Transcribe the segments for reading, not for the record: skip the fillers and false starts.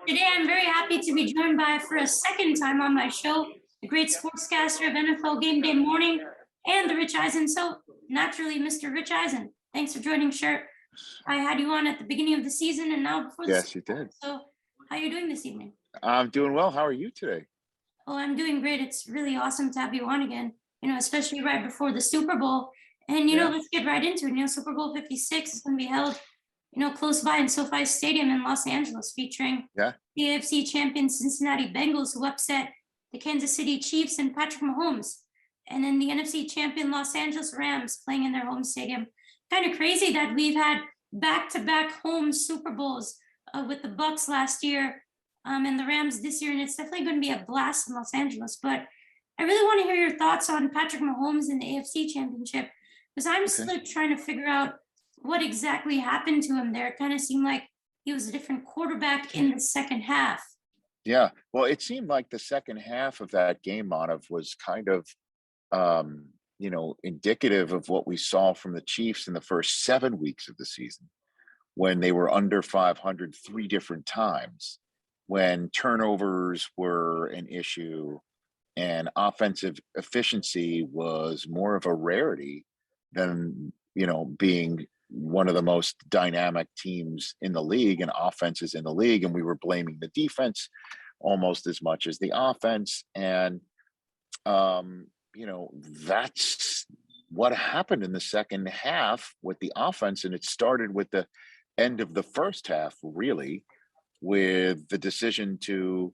Today, I'm very happy to be joined by, for a second time on my show, the great sportscaster of NFL GameDay Morning and the Rich Eisen. So, naturally, Mr. Rich Eisen, thanks for joining. Shirt. I had you on at the beginning of the season and now before the Yes, Super you Bowl. did. So, how are you doing this evening? I'm doing well. How are you today? Oh, I'm doing great. It's really awesome to have you on again, especially right before the Super Bowl. And, Yeah. let's get right into it. Super Bowl 56 is going to be held, close by in SoFi Stadium in Los Angeles, featuring Yeah. the AFC champion Cincinnati Bengals, who upset the Kansas City Chiefs and Patrick Mahomes. And then the NFC champion Los Angeles Rams playing in their home stadium. Kind of crazy that we've had back-to-back home Super Bowls with the Bucs last year and the Rams this year, and it's definitely going to be a blast in Los Angeles. But I really want to hear your thoughts on Patrick Mahomes and the AFC Championship, because I'm Okay. still trying to figure out what exactly happened to him there. It kind of seemed like he was a different quarterback in the second half. Yeah. Well, it seemed like the second half of that game, Manav, was kind of, indicative of what we saw from the Chiefs in the first 7 weeks of the season, when they were under 500 three different times, when turnovers were an issue and offensive efficiency was more of a rarity than, being one of the most dynamic teams in the league and offenses in the league. And we were blaming the defense almost as much as the offense. And, that's what happened in the second half with the offense. And it started with the end of the first half, really, with the decision to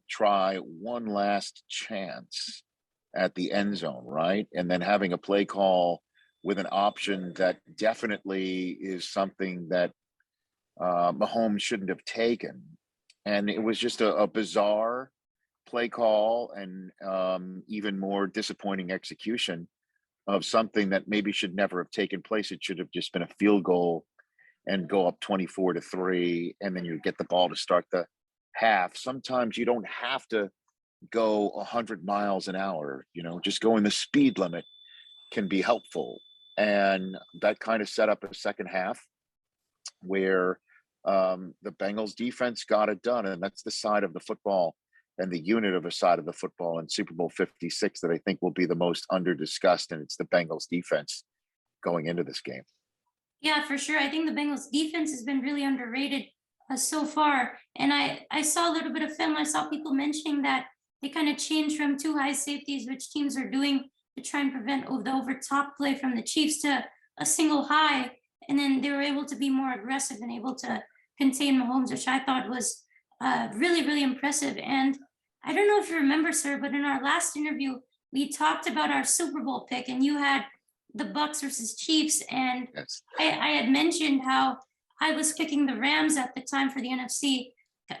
try one last chance at the end zone, right? And then having a play call with an option that definitely is something that Mahomes shouldn't have taken. And it was just a bizarre play call and even more disappointing execution of something that maybe should never have taken place. It should have just been a field goal and go up 24-3, and then you get the ball to start the half. Sometimes you don't have to go 100 miles an hour, just going the speed limit can be helpful. And that kind of set up a second half where the Bengals defense got it done. And that's the side of the football and the unit of a side of the football in Super Bowl 56 that I think will be the most under discussed. And it's the Bengals defense going into this game. Yeah, for sure. I think the Bengals defense has been really underrated so far. And I saw a little bit of film. I saw people mentioning that they kind of changed from two high safeties, which teams are doing to try and prevent the over top play from the Chiefs, to a single high. And then they were able to be more aggressive and able to contain Mahomes, which I thought was really, really impressive. And I don't know if you remember, sir, but in our last interview, we talked about our Super Bowl pick, and you had the Bucs versus Chiefs. And Yes. I had mentioned how I was picking the Rams at the time for the NFC.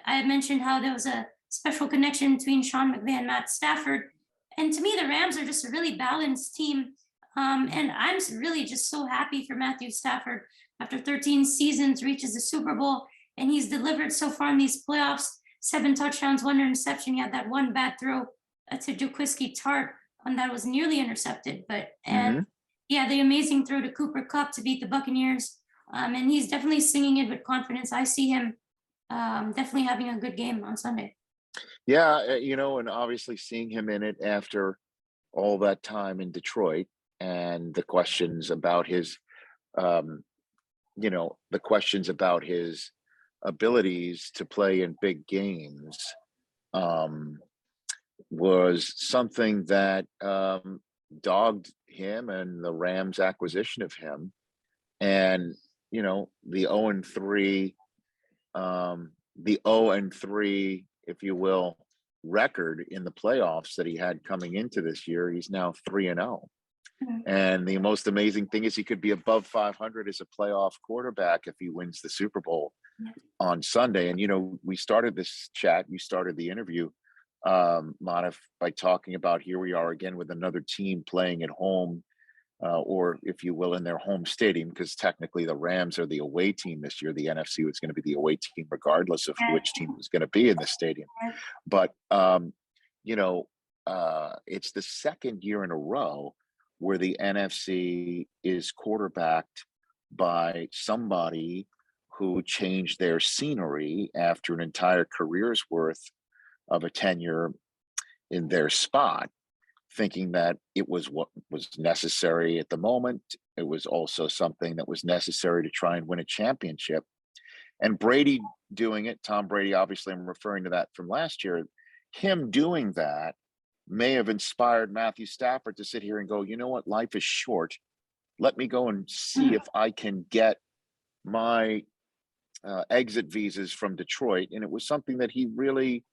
I had mentioned how there was a special connection between Sean McVay and Matt Stafford. And to me, the Rams are just a really balanced team. And I'm really just so happy for Matthew Stafford. After 13 seasons, reaches the Super Bowl, and he's delivered so far in these playoffs. 7 touchdowns, 1 interception. He had that one bad throw to Jaquiski Tart, and that was nearly intercepted. Yeah, the amazing throw to Cooper Kupp to beat the Buccaneers. And he's definitely singing it with confidence. I see him definitely having a good game on Sunday. Yeah, and obviously seeing him in it after all that time in Detroit, and the questions about his, abilities to play in big games, was something that dogged him and the Rams' acquisition of him. And the 0-3, if you will, record in the playoffs that he had coming into this year. He's now 3-0. And the most amazing thing is he could be above 500 as a playoff quarterback if he wins the Super Bowl on Sunday. And, we started this chat, you started the interview, Manaf, by talking about here we are again with another team playing at home, or if you will, in their home stadium, because technically the Rams are the away team this year. The NFC was going to be the away team regardless of which team was going to be in the stadium. But, it's the second year in a row where the NFC is quarterbacked by somebody who changed their scenery after an entire career's worth of a tenure in their spot, thinking that it was what was necessary at the moment. It was also something that was necessary to try and win a championship. And Brady doing it, Tom Brady, obviously, I'm referring to that from last year. Him doing that may have inspired Matthew Stafford to sit here and go, you know what, life is short. Let me go and see if I can get my exit visas from Detroit. And it was something that he really,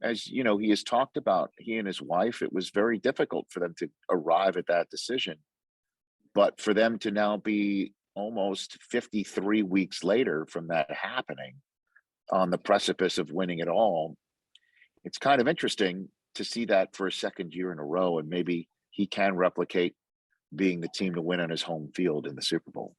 as you know, he has talked about, he and his wife, it was very difficult for them to arrive at that decision. But for them to now be almost 53 weeks later from that happening on the precipice of winning it all, it's kind of interesting to see that for a second year in a row. And maybe he can replicate being the team to win on his home field in the Super Bowl.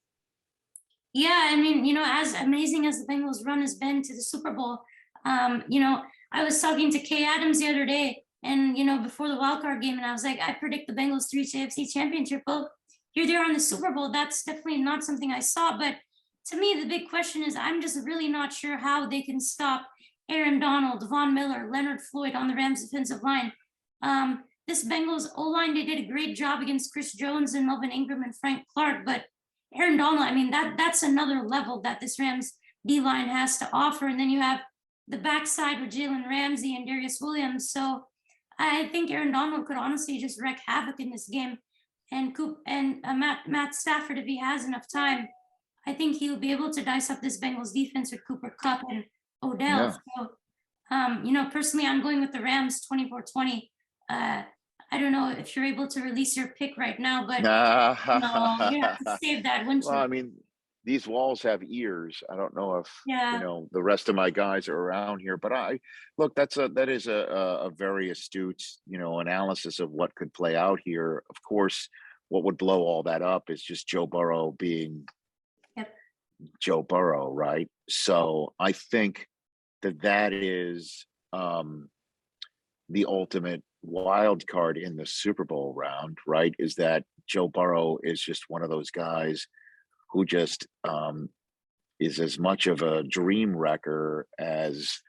Yeah, I mean, as amazing as the Bengals run has been to the Super Bowl, I was talking to Kay Adams the other day, and before the wild card game, and I was like, I predict the Bengals to reach the AFC Championship. Well, here they are in the Super Bowl. That's definitely not something I saw. But to me, the big question is, I'm just really not sure how they can stop Aaron Donald, Von Miller, Leonard Floyd on the Rams defensive line. This Bengals O-line, they did a great job against Chris Jones and Melvin Ingram and Frank Clark, but Aaron Donald, I mean, that's another level that this Rams D-line has to offer. And then you have the backside with Jalen Ramsey and Darius Williams. So I think Aaron Donald could honestly just wreak havoc in this game. And Matt Stafford, if he has enough time, I think he'll be able to dice up this Bengals defense with Cooper Kupp and Odell. Yeah. So, personally, I'm going with the Rams 24-20. I don't know if you're able to release your pick right now, but you have to save that, wouldn't you? Well, I mean, these walls have ears. I don't know if Yeah. the rest of my guys are around here, but I look. That is a very astute analysis of what could play out here. Of course, what would blow all that up is just Joe Burrow being Joe Burrow, right? So I think that is the ultimate wild card in the Super Bowl round, right? Is that Joe Burrow is just one of those guys who just is as much of a dream wrecker as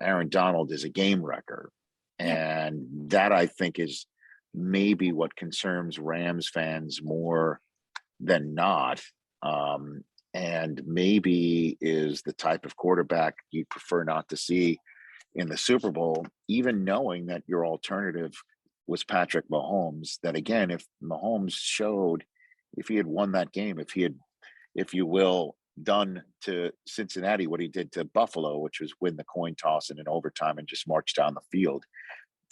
Aaron Donald is a game wrecker. And that, I think, is maybe what concerns Rams fans more than not. And maybe is the type of quarterback you prefer not to see in the Super Bowl, even knowing that your alternative was Patrick Mahomes. That again, if Mahomes showed, if he had won that game, if he had, if you will, done to Cincinnati what he did to Buffalo, which was win the coin toss in an overtime and just march down the field,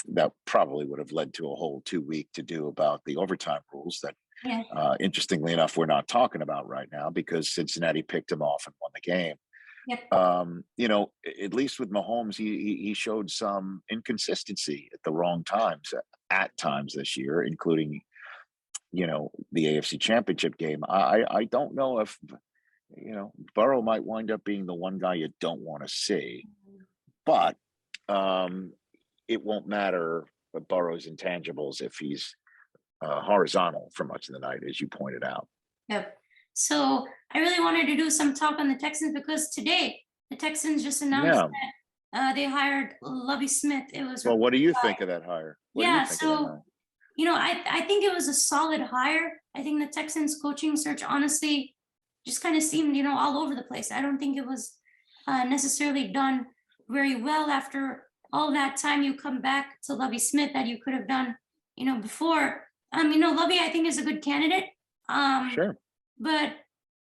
that probably would have led to a whole 2-week to do about the overtime rules that, interestingly enough, we're not talking about right now because Cincinnati picked him off and won the game. At least with Mahomes, he showed some inconsistency at the wrong times at times this year, including, the AFC Championship game. I don't know if, Burrow might wind up being the one guy you don't want to see, but it won't matter Burrow's intangibles if he's horizontal for much of the night, as you pointed out. Yep. So I really wanted to do some talk on the Texans because today the Texans just announced that they hired Lovie Smith. It was well. What do you think of that hire? I think it was a solid hire. I think the Texans coaching search honestly just kind of seemed all over the place. I don't think it was necessarily done very well after all that time. You come back to Lovie Smith that you could have done before. Lovie I think is a good candidate. Sure. But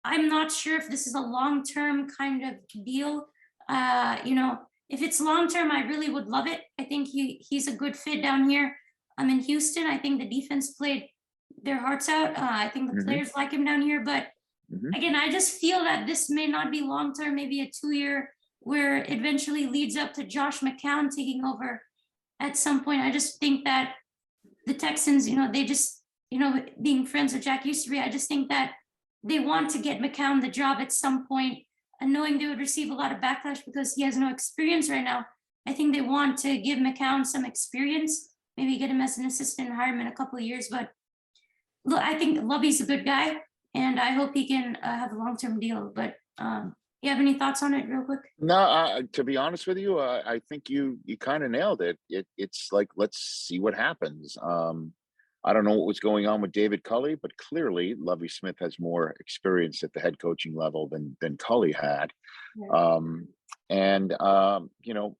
I'm not sure if this is a long-term kind of deal. If it's long-term, I really would love it. I think he's a good fit down here. I'm in Houston. I think the defense played their hearts out. I think the players like him down here. But again, I just feel that this may not be long-term, maybe a 2-year where it eventually leads up to Josh McCown taking over at some point. I just think that the Texans, they just, being friends with Jack Easterby, I just think that they want to get McCown the job at some point, and knowing they would receive a lot of backlash because he has no experience right now. I think they want to give McCown some experience, maybe get him as an assistant and hire him in a couple of years. But look, I think Lovie's a good guy. and I hope he can have a long-term deal. But you have any thoughts on it, real quick? No, to be honest with you, I think you kind of nailed it. It's like, let's see what happens. I don't know what was going on with David Culley, but clearly Lovie Smith has more experience at the head coaching level than Culley had. Yeah. And you know,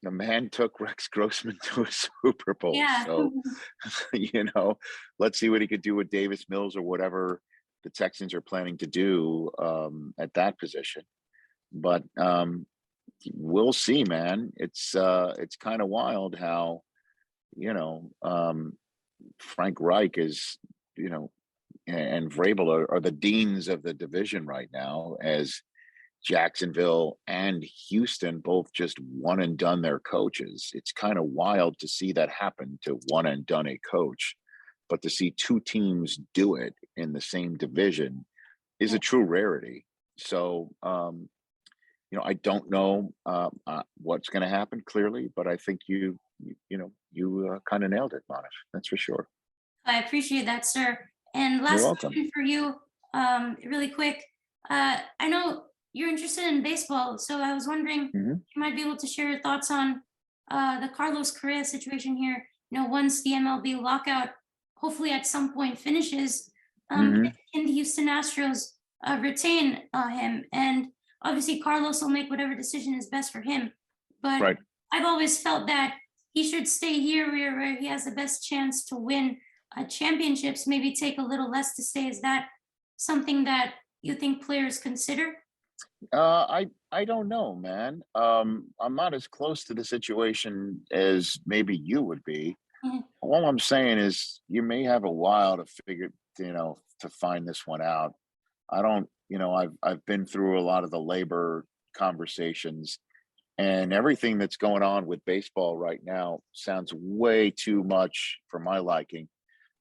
the man took Rex Grossman to a Super Bowl. Yeah. So, you know, let's see what he could do with Davis Mills or whatever the Texans are planning to do at that position. But we'll see, man. It's kind of wild how, you know, Frank Reich is, you know, and Vrabel are the deans of the division right now, as Jacksonville and Houston both just one and done their coaches. It's kind of wild to see that happen to one and done a coach, but to see two teams do it in the same division is a true rarity. So, you know, I don't know what's going to happen clearly, but I think you kind of nailed it, Monica. That's for sure. I appreciate that, sir. And You're last welcome. question for you, really quick. I know you're interested in baseball, so I was wondering if Hmm. you might be able to share your thoughts on the Carlos Correa situation here. Once the MLB lockout hopefully at some point finishes, Hmm. can the Houston Astros retain him? And obviously, Carlos will make whatever decision is best for him. But Right. I've always felt that he should stay here where he has the best chance to win championships, maybe take a little less to stay. Is that something that you think players consider? I don't know, man. I'm not as close to the situation as maybe you would be. Mhm. All I'm saying is you may have a while to figure, to find this one out. I don't, I've been through a lot of the labor conversations, and everything that's going on with baseball right now sounds way too much for my liking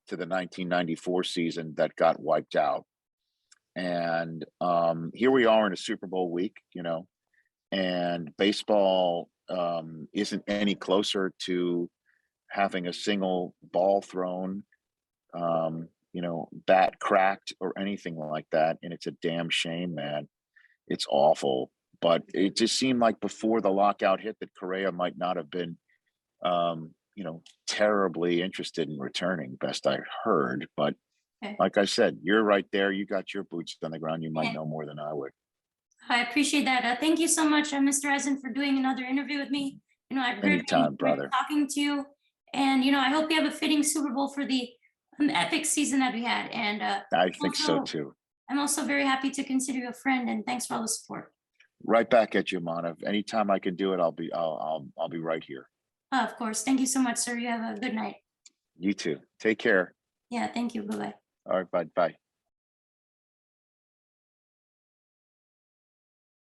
to the 1994 season that got wiped out. And here we are in a Super Bowl week, and baseball isn't any closer to having a single ball thrown, bat cracked or anything like that. And it's a damn shame, man. It's awful. But it just seemed like before the lockout hit that Correa might not have been, terribly interested in returning, best I heard. But Okay. like I said, you're right there. You got your boots on the ground. You might Yeah, know more than I would. I appreciate that. Thank you so much, Mr. Eisen, for doing another interview with me. I've greatly Anytime, enjoyed brother. talking to you, and I hope you have a fitting Super Bowl for the epic season that we had. And I think so also, too. I'm also very happy to consider you a friend. And thanks for all the support. Right back at you, Manav. Anytime I can do it, I'll be right here. Of course. Thank you so much, sir. You have a good night. You too. Take care. Yeah. Thank you. Bye bye. All right, bye. Bye.